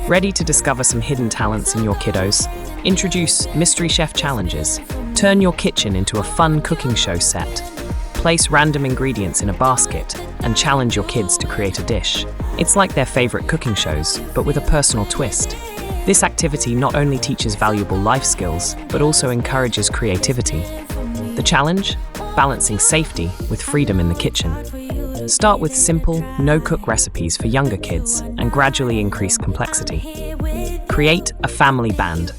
Ready to discover some hidden talents in your kiddos? Introduce Mystery Chef Challenges. Turn your kitchen into a fun cooking show set. Place random ingredients in a basket and challenge your kids to create a dish. It's like their favorite cooking shows, but with a personal twist. This activity not only teaches valuable life skills, but also encourages creativity. The challenge? Balancing safety with freedom in the kitchen. Start with simple, no-cook recipes for younger kids and gradually increase complexity. Create a family band.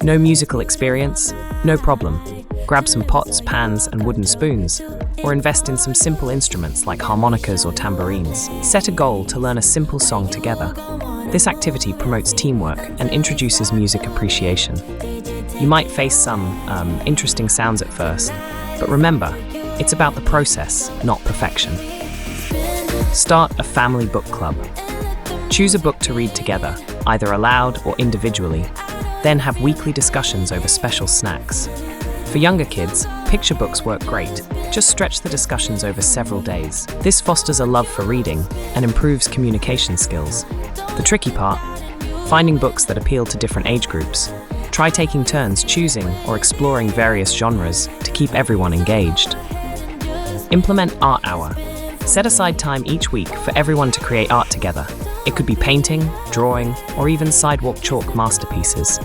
No musical experience? No problem. Grab some pots, pans, and wooden spoons, or invest in some simple instruments like harmonicas or tambourines. Set a goal to learn a simple song together. This activity promotes teamwork and introduces music appreciation. You might face some interesting sounds at first, but remember, it's about the process, not perfection. Start a family book club. Choose a book to read together, either aloud or individually. Then have weekly discussions over special snacks. For younger kids, picture books work great. Just stretch the discussions over several days. This fosters a love for reading and improves communication skills. The tricky part? Finding books that appeal to different age groups. Try taking turns choosing or exploring various genres to keep everyone engaged. Implement Art Hour. Set aside time each week for everyone to create art together. It could be painting, drawing, or even sidewalk chalk masterpieces.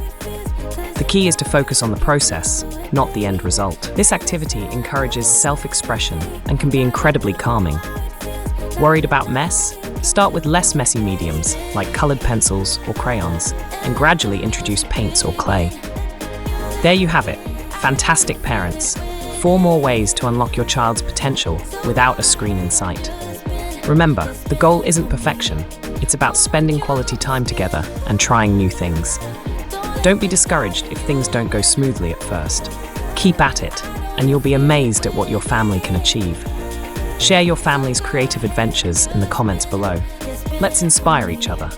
The key is to focus on the process, not the end result. This activity encourages self-expression and can be incredibly calming. Worried about mess? Start with less messy mediums, like colored pencils or crayons, and gradually introduce paints or clay. There you have it. Fantastic parents. 4 more ways to unlock your child's potential without a screen in sight. Remember, the goal isn't perfection. It's about spending quality time together and trying new things. Don't be discouraged if things don't go smoothly at first. Keep at it, and you'll be amazed at what your family can achieve. Share your family's creative adventures in the comments below. Let's inspire each other.